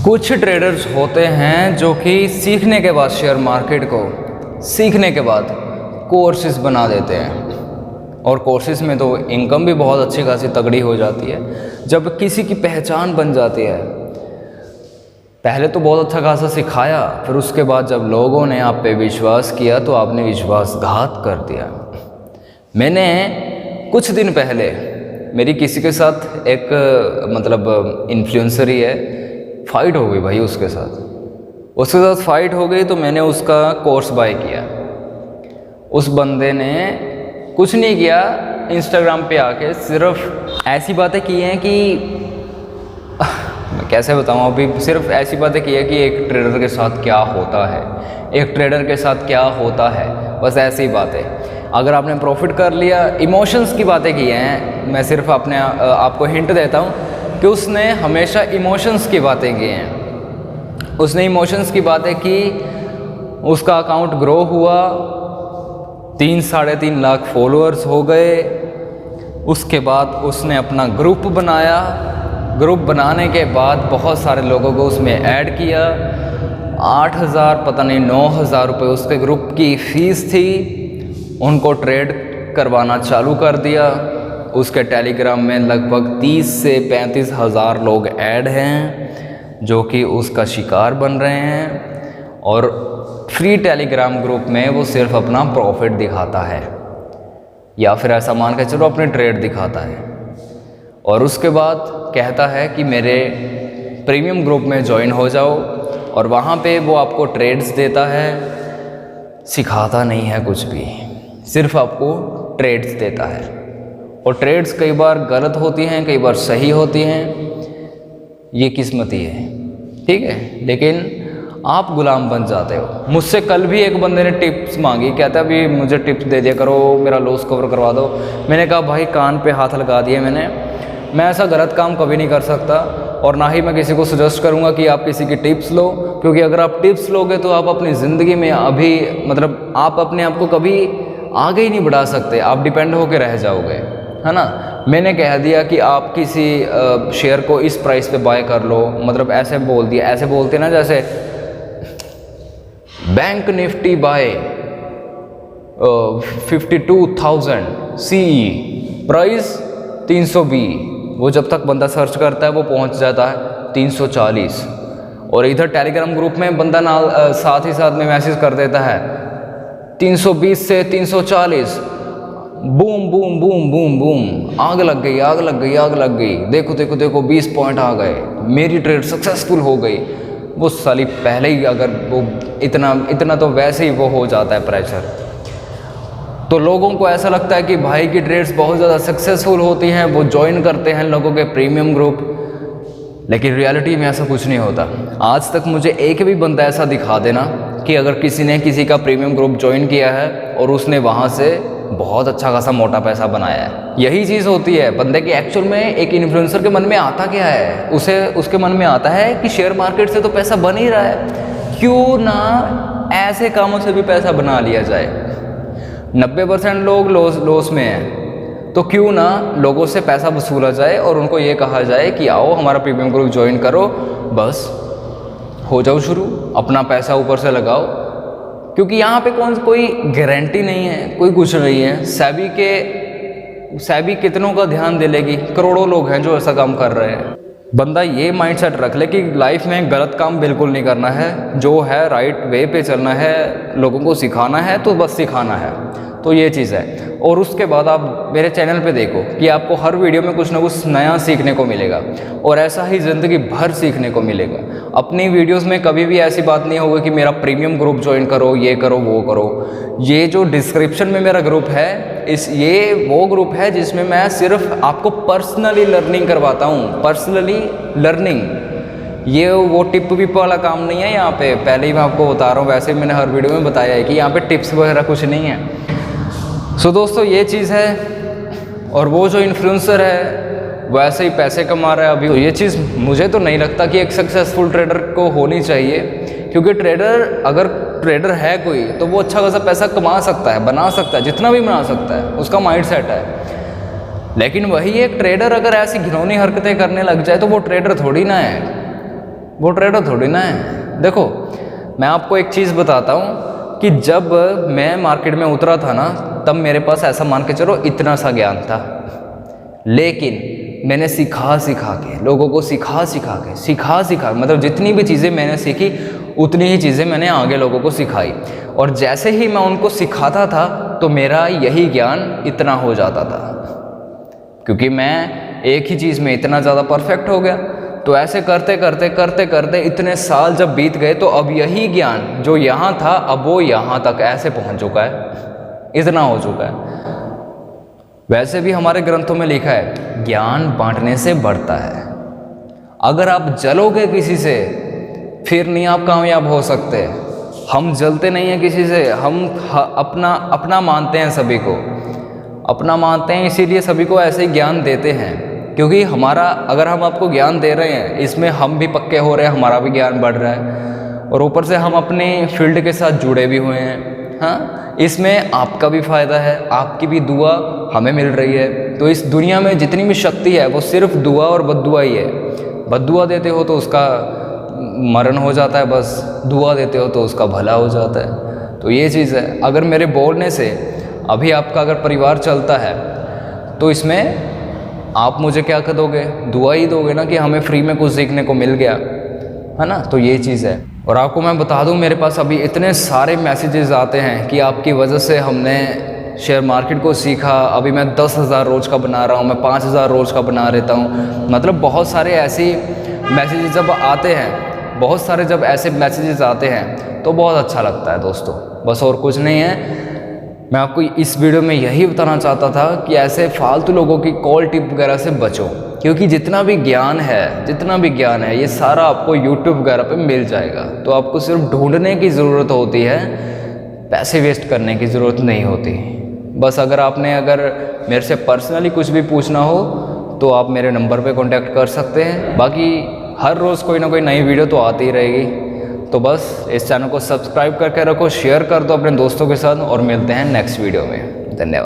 कुछ ट्रेडर्स होते हैं जो कि सीखने के बाद शेयर मार्केट को सीखने के बाद कोर्सेज बना देते हैं और कोर्सेज में तो इनकम भी बहुत अच्छी खासी तगड़ी हो जाती है जब किसी की पहचान बन जाती है। पहले तो बहुत अच्छा खासा सिखाया, फिर उसके बाद जब लोगों ने आप पे विश्वास किया तो आपने विश्वासघात कर दिया। मैंने कुछ दिन पहले मेरी किसी के साथ एक इन्फ्लुएंसर ही है, फ़ाइट हो गई भाई उसके साथ फ़ाइट हो गई। तो मैंने उसका कोर्स बाय किया। उस बंदे ने कुछ नहीं किया, इंस्टाग्राम पे आके सिर्फ ऐसी बातें की हैं कि मैं कैसे बताऊँ, अभी सिर्फ ऐसी बातें की है कि एक ट्रेडर के साथ क्या होता है, एक ट्रेडर के साथ क्या होता है, बस ऐसी ही बातें। अगर आपने प्रॉफिट कर लिया, इमोशंस की बातें की हैं। मैं सिर्फ आपको हिंट देता हूँ कि उसने हमेशा इमोशंस की बातें की हैं। उसने इमोशंस की बातें की, उसका अकाउंट ग्रो हुआ, 3-3.5 लाख फॉलोअर्स हो गए। उसके बाद उसने अपना ग्रुप बनाया। ग्रुप बनाने के बाद बहुत सारे लोगों को उसमें ऐड किया। 8,000 पता नहीं 9,000 रुपये उसके ग्रुप की फ़ीस थी। उनको ट्रेड करवाना चालू कर दिया। उसके टेलीग्राम में लगभग 30 से 35 हज़ार लोग ऐड हैं जो कि उसका शिकार बन रहे हैं। और फ्री टेलीग्राम ग्रुप में वो सिर्फ अपना प्रॉफिट दिखाता है या फिर ऐसा मान के चलो अपने ट्रेड दिखाता है। और उसके बाद कहता है कि मेरे प्रीमियम ग्रुप में ज्वाइन हो जाओ, और वहाँ पे वो आपको ट्रेड्स देता है, सिखाता नहीं है कुछ भी, सिर्फ आपको ट्रेड्स देता है। और ट्रेड्स कई बार गलत होती हैं, कई बार सही होती हैं, ये किस्मती है, ठीक है। लेकिन आप गुलाम बन जाते हो। मुझसे कल भी एक बंदे ने टिप्स मांगी, कहता है अभी मुझे टिप्स दे दिया करो, मेरा लॉस कवर करवा दो। मैंने कहा भाई कान पे हाथ लगा दिए मैं ऐसा गलत काम कभी नहीं कर सकता, और ना ही मैं किसी को सजेस्ट करूंगा कि आप किसी की टिप्स लो, क्योंकि अगर आप टिप्स लोगे तो आप अपनी ज़िंदगी में आप अपने आप को कभी आगे ही नहीं बढ़ा सकते, आप डिपेंड होकर रह जाओगे, है ना। मैंने कह दिया कि आप किसी शेयर को इस प्राइस पे बाय कर लो, ऐसे बोल दिया, ऐसे बोलते ना जैसे bank nifty buy 52,000 CE, price 320। वो जब तक बंदा सर्च करता है वो पहुंच जाता है 340। और इधर टेलीग्राम ग्रुप में बंदा साथ ही साथ में मैसेज कर देता है 320 से 340, boom boom boom boom boom, आग लग गई, आग लग गई, आग लग गई, देखो देखो देखो 20 पॉइंट आ गए, मेरी ट्रेड सक्सेसफुल हो गई। वो साली पहले ही अगर वो इतना तो वैसे ही वो हो जाता है प्रेशर। तो लोगों को ऐसा लगता है कि भाई की ट्रेड्स बहुत ज़्यादा सक्सेसफुल होती हैं, वो ज्वाइन करते हैं लोगों के प्रीमियम ग्रुप, लेकिन रियलिटी में ऐसा कुछ नहीं होता। आज तक मुझे एक भी बंदा ऐसा दिखा देना कि अगर किसी ने किसी का प्रीमियम ग्रुप ज्वाइन किया है और उसने वहाँ से बहुत अच्छा खासा मोटा पैसा बनाया है। यही चीज़ होती है बंदे की एक्चुअल में। एक इन्फ्लुएंसर के मन में आता क्या है, उसके मन में आता है कि शेयर मार्केट से तो पैसा बन ही रहा है, क्यों ना ऐसे कामों से भी पैसा बना लिया जाए। 90% लोग लॉस में हैं, तो क्यों ना लोगों से पैसा वसूला जाए और उनको ये कहा जाए कि आओ हमारा प्रीमियम ग्रुप ज्वाइन करो, बस हो जाओ शुरू, अपना पैसा ऊपर से लगाओ। क्योंकि यहाँ पे कोई गारंटी नहीं है, कोई कुछ नहीं है। सेबी कितनों का ध्यान दे लेगी, करोड़ों लोग हैं जो ऐसा काम कर रहे हैं। बंदा ये माइंडसेट रख ले कि लाइफ में गलत काम बिल्कुल नहीं करना है, जो है राइट वे पे चलना है, लोगों को सिखाना है तो बस सिखाना है। तो ये चीज़ है। और उसके बाद आप मेरे चैनल पे देखो कि आपको हर वीडियो में कुछ ना कुछ नया सीखने को मिलेगा, और ऐसा ही ज़िंदगी भर सीखने को मिलेगा। अपनी वीडियोस में कभी भी ऐसी बात नहीं होगी कि मेरा प्रीमियम ग्रुप ज्वाइन करो, ये करो, वो करो। ये जो डिस्क्रिप्शन में मेरा ग्रुप है, ये वो ग्रुप है जिसमें मैं सिर्फ आपको पर्सनली लर्निंग करवाता हूँ। पर्सनली लर्निंग, ये वो टिप विप वाला काम नहीं है यहाँ पे। पहले ही मैं आपको बता रहा हूँ, वैसे मैंने हर वीडियो में बताया है कि यहाँ पे टिप्स वगैरह कुछ नहीं है। सो दोस्तों ये चीज़ है। और वो जो इन्फ्लुएंसर है वो ऐसे ही पैसे कमा रहा है अभी। तो ये चीज़ मुझे तो नहीं लगता कि एक सक्सेसफुल ट्रेडर को होनी चाहिए, क्योंकि अगर ट्रेडर है कोई तो वो अच्छा खासा पैसा कमा सकता है, बना सकता है, जितना भी बना सकता है, उसका माइंडसेट है। लेकिन वही एक ट्रेडर अगर ऐसी घिनौनी हरकतें करने लग जाए तो वो ट्रेडर थोड़ी ना है। वो ट्रेडर थोड़ी ना है। देखो मैं आपको एक चीज़ बताता हूँ कि जब मैं मार्केट में उतरा था ना, तब मेरे पास ऐसा मान के चलो इतना सा ज्ञान था, लेकिन मैंने सिखा के लोगों को सिखा मतलब जितनी भी चीज़ें मैंने सीखी उतनी ही चीज़ें मैंने आगे लोगों को सिखाई। और जैसे ही मैं उनको सिखाता था तो मेरा यही ज्ञान इतना हो जाता था, क्योंकि मैं एक ही चीज़ में इतना ज़्यादा परफेक्ट हो गया। तो ऐसे करते करते इतने साल जब बीत गए तो अब यही ज्ञान जो यहाँ था अब वो यहाँ तक ऐसे पहुँच चुका है, इतना हो चुका है। वैसे भी हमारे ग्रंथों में लिखा है ज्ञान बांटने से बढ़ता है। अगर आप जलोगे किसी से फिर नहीं आप कामयाब हो सकते। हम जलते नहीं हैं किसी से, हम अपना मानते हैं, सभी को अपना मानते हैं, इसीलिए सभी को ऐसे ज्ञान देते हैं। क्योंकि हमारा, अगर हम आपको ज्ञान दे रहे हैं इसमें हम भी पक्के हो रहे हैं, हमारा भी ज्ञान बढ़ रहा है और ऊपर से हम अपने फील्ड के साथ जुड़े भी हुए हैं। हाँ, इसमें आपका भी फ़ायदा है, आपकी भी दुआ हमें मिल रही है। तो इस दुनिया में जितनी भी शक्ति है वो सिर्फ दुआ और बद्दुआ ही है। बद्दुआ देते हो तो उसका मरण हो जाता है, बस दुआ देते हो तो उसका भला हो जाता है। तो ये चीज़ है। अगर मेरे बोलने से अभी आपका अगर परिवार चलता है तो इसमें आप मुझे क्या कर दोगे, दुआ ही दोगे ना कि हमें फ्री में कुछ सीखने को मिल गया, है ना। तो ये चीज़ है। और आपको मैं बता दूं, मेरे पास अभी इतने सारे मैसेजेस आते हैं कि आपकी वजह से हमने शेयर मार्केट को सीखा, अभी मैं 10,000 रोज़ का बना रहा हूँ, मैं 5,000 रोज़ का बना रहता हूँ। मतलब बहुत सारे ऐसी मैसेजेस जब आते हैं, बहुत सारे जब ऐसे मैसेजेस आते हैं तो बहुत अच्छा लगता है दोस्तों। बस और कुछ नहीं है। मैं आपको इस वीडियो में यही बताना चाहता था कि ऐसे फालतू लोगों की कॉल टिप वगैरह से बचो, क्योंकि जितना भी ज्ञान है ये सारा आपको यूट्यूब वगैरह पे मिल जाएगा। तो आपको सिर्फ ढूंढने की ज़रूरत होती है, पैसे वेस्ट करने की ज़रूरत नहीं होती। बस अगर मेरे से पर्सनली कुछ भी पूछना हो तो आप मेरे नंबर पे कांटेक्ट कर सकते हैं। बाकी हर रोज़ कोई ना कोई नई वीडियो तो आती ही रहेगी। तो बस इस चैनल को सब्सक्राइब करके रखो, शेयर कर दो अपने दोस्तों के साथ और मिलते हैं नेक्स्ट वीडियो में। धन्यवाद।